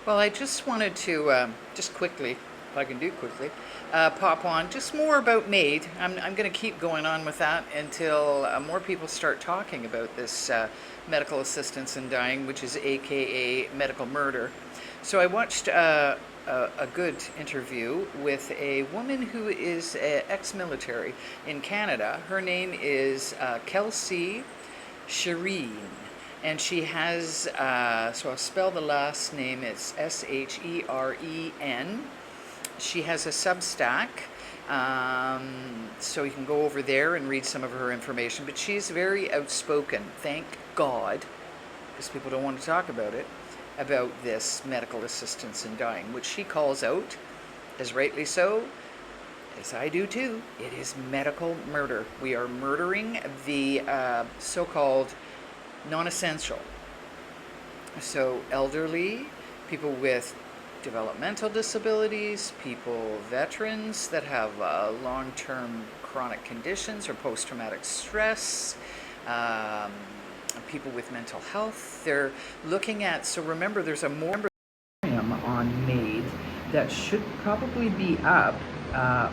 Well, I just wanted to just quickly, if I can do quickly, pop on just more about MAID. I'm going to keep going on with that until more people start talking about this medical assistance in dying, which is AKA medical murder. So I watched a good interview with a woman who is ex-military in Canada. Her name is Kelsi Sheren. And she has, so I'll spell the last name, it's Sheren. She has a substack, so you can go over there and read some of her information. But she's very outspoken, thank God, because people don't want to talk about this medical assistance in dying, which she calls out, as rightly so, as I do too. It is medical murder. We are murdering the so-called non-essential. So elderly, people with developmental disabilities, veterans that have long-term chronic conditions or post-traumatic stress, people with mental health. They're looking at, so remember there's a moratorium on MAID that should probably be up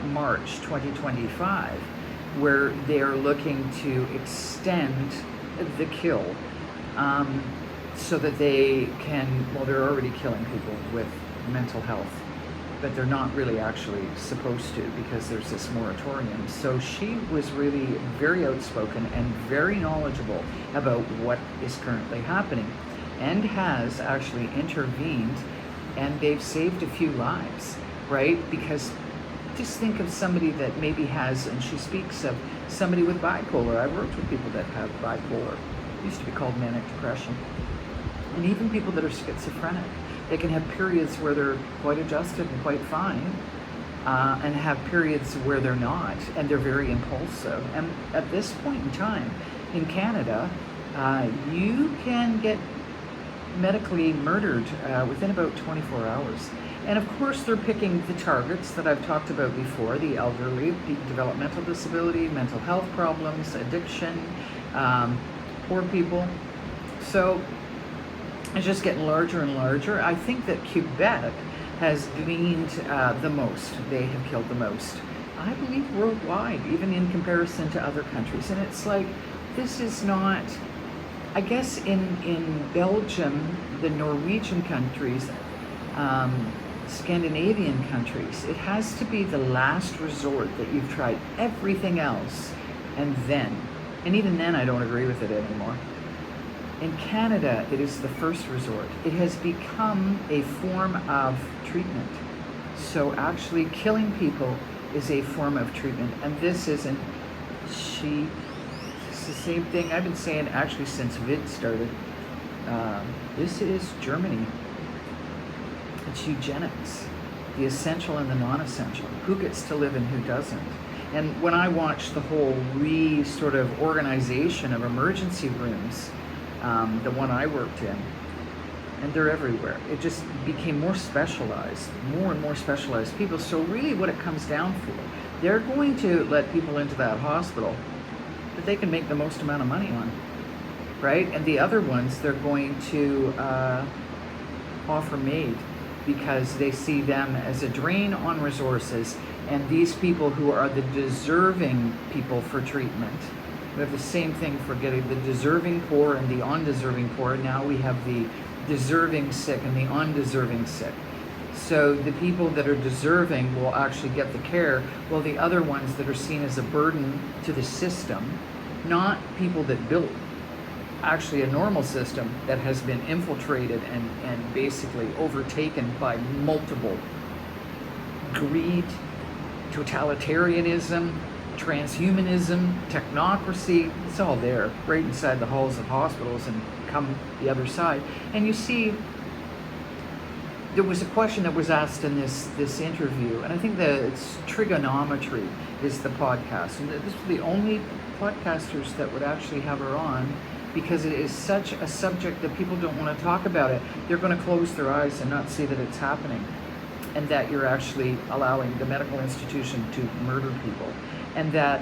March 2025, where they're looking to extend the kill, so that they can, well, they're already killing people with mental health, but they're not really actually supposed to because there's this moratorium. So she was really very outspoken and very knowledgeable about what is currently happening and has actually intervened, and they've saved a few lives, right? Because just think of somebody that maybe has, and she speaks of somebody with bipolar. I've worked with people that have bipolar. It used to be called manic depression. And even people that are schizophrenic. They can have periods where they're quite adjusted and quite fine, and have periods where they're not, and they're very impulsive. And at this point in time, in Canada, you can get medically murdered within about 24 hours. And of course, they're picking the targets that I've talked about before: the elderly, developmental disability, mental health problems, addiction, poor people. So it's just getting larger and larger. I think that Quebec has gleaned the most. They have killed the most, I believe, worldwide, even in comparison to other countries. And it's like, this is not, I guess in Belgium, the Norwegian countries, Scandinavian countries, it has to be the last resort, that you've tried everything else, and even then I don't agree with it anymore. In Canada, it is the first resort. It has become a form of treatment. So actually killing people is a form of treatment. And this isn't, it's the same thing I've been saying actually since VID started. This is Germany. It's eugenics, the essential and the non-essential. Who gets to live and who doesn't? And when I watched the whole sort of organization of emergency rooms, the one I worked in, and they're everywhere, it just became more specialized, more and more specialized people. So really what it comes down for, they're going to let people into that hospital that they can make the most amount of money on, right? And the other ones, they're going to offer MAID, because they see them as a drain on resources. And these people who are the deserving people for treatment, we have the same thing for getting the deserving poor and the undeserving poor. Now we have the deserving sick and the undeserving sick. So the people that are deserving will actually get the care, while the other ones that are seen as a burden to the system, not people that built actually a normal system that has been infiltrated and basically overtaken by multiple greed, totalitarianism, transhumanism, technocracy. It's all there right inside the halls of hospitals, and come the other side. And you see, there was a question that was asked in this interview, and I think that it's Trigonometry is the podcast, and this was the only podcasters that would actually have her on, because it is such a subject that people don't want to talk about it. They're going to close their eyes and not see that it's happening, and that you're actually allowing the medical institution to murder people, and that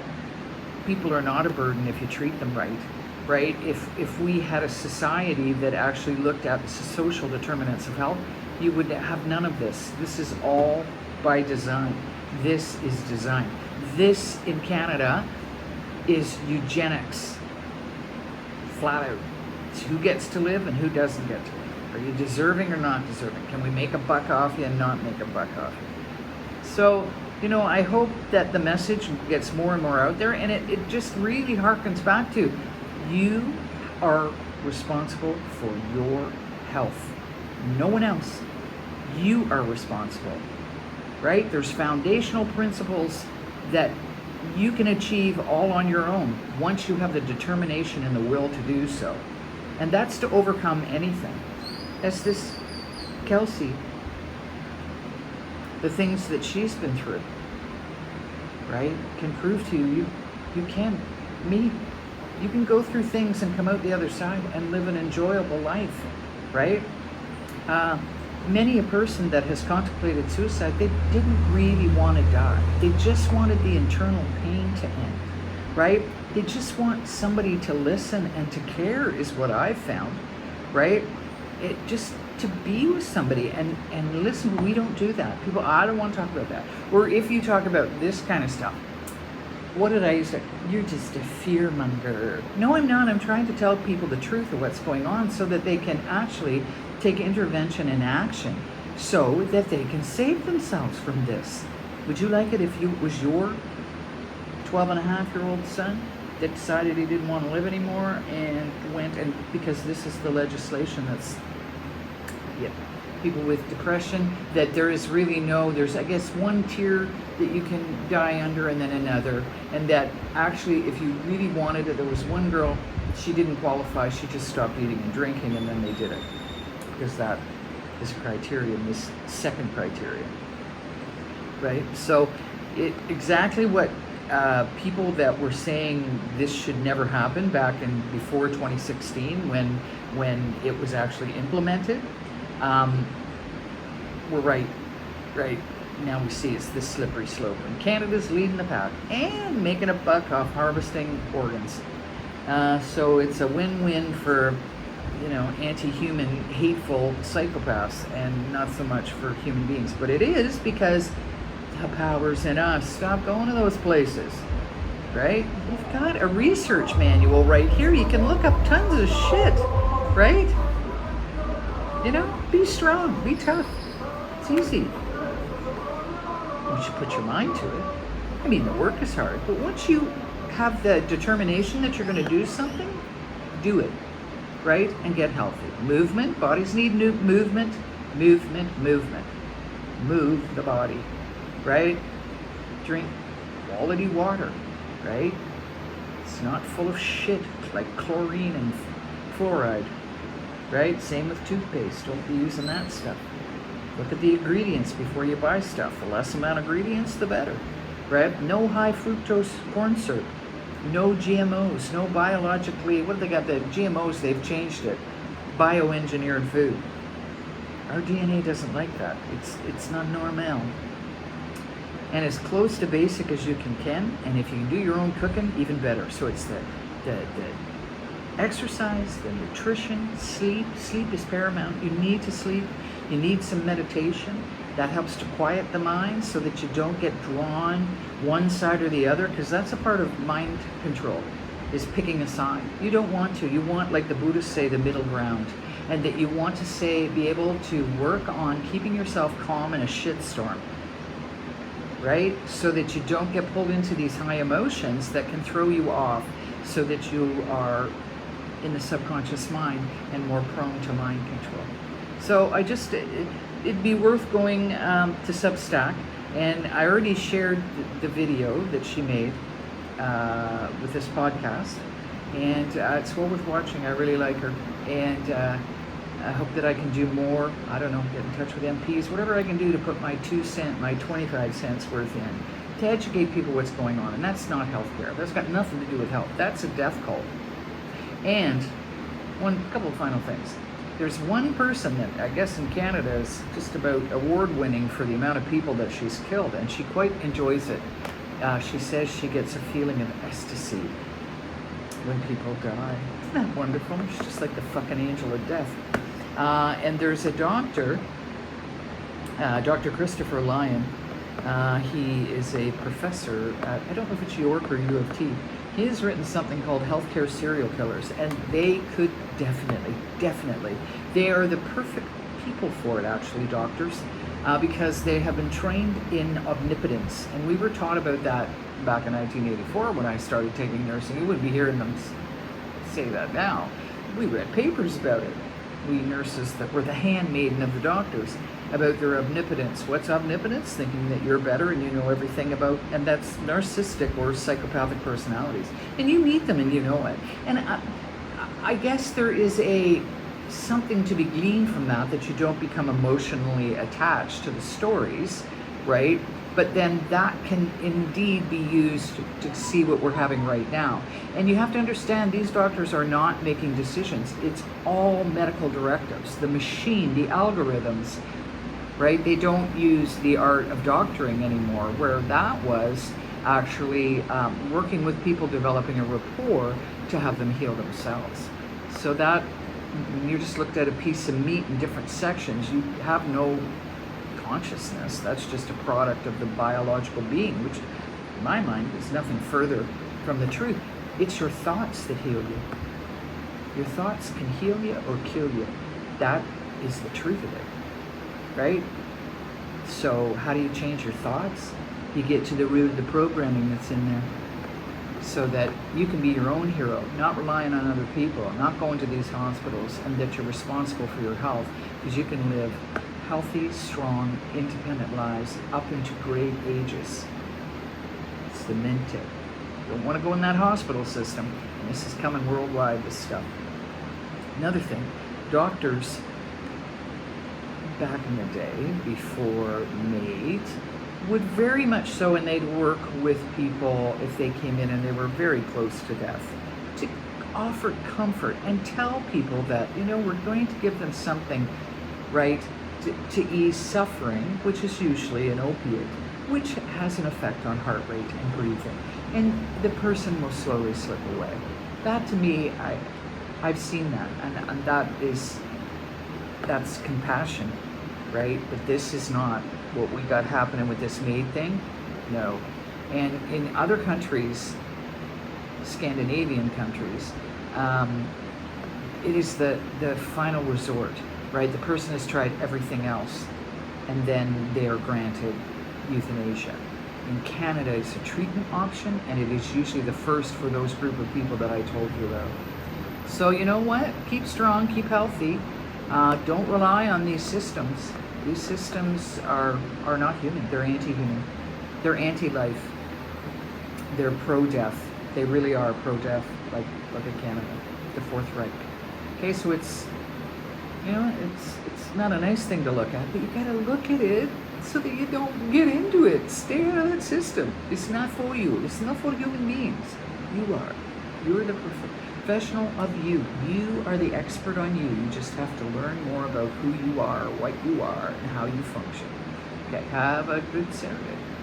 people are not a burden if you treat them right. right? If we had a society that actually looked at the social determinants of health, you would have none of this. This is all by design. This is design. This in Canada is eugenics, flat out. It's who gets to live and who doesn't get to live. Are you deserving or not deserving? Can we make a buck off you and not make a buck off you? So, you know, I hope that the message gets more and more out there, and it just really harkens back to you are responsible for your health. No one else. You are responsible, right? There's foundational principles that you can achieve all on your own once you have the determination and the will to do so. And that's to overcome anything. As this Kelsi, the things that she's been through, right, can prove to you, you can. Me, you can go through things and come out the other side and live an enjoyable life, right? Many a person that has contemplated suicide, they didn't really want to die. They just wanted the internal pain to end, right? They just want somebody to listen and to care is what I've found, right? It just to be with somebody and listen. We don't do that. People, I don't want to talk about that. Or if you talk about this kind of stuff, what did I used to, you're just a fear monger. No, I'm not. I'm trying to tell people the truth of what's going on so that they can actually take intervention and action so that they can save themselves from this. Would you like it if it was your 12-and-a-half-year-old son that decided he didn't want to live anymore and went, and because this is the legislation that's, yeah, people with depression, that there is really no, there's I guess one tier that you can die under and then another, and that actually if you really wanted it, there was one girl, she didn't qualify, she just stopped eating and drinking, and then they did it because that is a criterion, this second criterion, right? So it exactly what people that were saying this should never happen back in before 2016 when it was actually implemented, we're right now we see it's this slippery slope, and Canada's leading the pack and making a buck off harvesting organs. So it's a win-win for, you know, anti-human, hateful psychopaths, and not so much for human beings. But it is because the power's in us. Stop going to those places, right? We've got a research manual right here. You can look up tons of shit, right? You know, be strong, be tough. It's easy. Once you put your mind to it. I mean, the work is hard, but once you have the determination that you're going to do something, do it, right? And get healthy. Movement, bodies need new movement. Move the body, right? Drink quality water, right? It's not full of shit like chlorine and fluoride, right? Same with toothpaste. Don't be using that stuff. Look at the ingredients before you buy stuff. The less amount of ingredients, the better, right? No high fructose corn syrup. No GMOs, no biologically, what have they got? The GMOs, they've changed it. Bioengineered food. Our DNA doesn't like that. It's not normal. And as close to basic as you can, and if you can do your own cooking, even better. So it's the exercise, the nutrition, sleep. Sleep is paramount. You need to sleep. You need some meditation. That helps to quiet the mind so that you don't get drawn one side or the other, because that's a part of mind control, is picking a side. You don't want to. You want, like the Buddhists say, the middle ground, and that you want to be able to work on keeping yourself calm in a shitstorm, right? So that you don't get pulled into these high emotions that can throw you off, so that you are in the subconscious mind and more prone to mind control. So it'd be worth going to Substack, and I already shared the video that she made with this podcast, and it's well worth watching. I really like her, and I hope that I can do more. I don't know, get in touch with MPs, whatever I can do to put my 2 cents, my 25 cents worth in, to educate people what's going on. And that's not healthcare. That's got nothing to do with health. That's a death cult. And couple of final things. There's one person that I guess in Canada is just about award-winning for the amount of people that she's killed, and she quite enjoys it. She says she gets a feeling of ecstasy when people die. Isn't that wonderful? She's just like the fucking angel of death. And there's a doctor, Dr. Christopher Lyon. He is a professor at, I don't know if it's York or U of T. He has written something called Healthcare Serial Killers, and they could definitely, they are the perfect people for it, actually, doctors, because they have been trained in omnipotence. And we were taught about that back in 1984 when I started taking nursing. You wouldn't be hearing them say that now. We read papers about it. We nurses that were the handmaiden of the doctors, about their omnipotence. What's omnipotence? Thinking that you're better and you know everything about, and that's narcissistic or psychopathic personalities. And you meet them and you know it. And I guess there is something to be gleaned from that you don't become emotionally attached to the stories, right? But then that can indeed be used to see what we're having right now. And you have to understand, these doctors are not making decisions. It's all medical directives, the machine, the algorithms, right? They don't use the art of doctoring anymore, where that was actually working with people, developing a rapport to have them heal themselves. So that, when you just looked at a piece of meat in different sections, you have no consciousness. That's just a product of the biological being, which in my mind is nothing further from the truth. It's your thoughts that heal you. Your thoughts can heal you or kill you. That is the truth of it, right? So how do you change your thoughts? You get to the root of the programming that's in there, so that you can be your own hero, not relying on other people, not going to these hospitals, and that you're responsible for your health, because you can live healthy, strong, independent lives up into great ages. It's the mint tip. You don't want to go in that hospital system, and this is coming worldwide, this stuff. Another thing, doctors back in the day, before MAID, would very much so, and they'd work with people if they came in and they were very close to death, to offer comfort and tell people that, you know, we're going to give them something, right, to ease suffering, which is usually an opiate, which has an effect on heart rate and breathing, and the person will slowly slip away. That, to me, I've seen that, and that's compassion, right? But this is not what we got happening with this MAID thing. No. And in other countries, Scandinavian countries, it is the final resort, right? The person has tried everything else, and then they are granted euthanasia. In Canada, it's a treatment option, and it is usually the first for those group of people that I told you about. So you know what? Keep strong, keep healthy. Don't rely on these systems. These systems are not human. They're anti-human. They're anti-life. They're pro-death. They really are pro-death, like look at Canada, the Fourth Reich. Okay, so it's, you know, it's not a nice thing to look at, but you gotta look at it so that you don't get into it. Stay out of that system. It's not for you. It's not for human beings. You are. You're the professional of you. You are the expert on you. You just have to learn more about who you are, what you are, and how you function. Okay, have a good Saturday.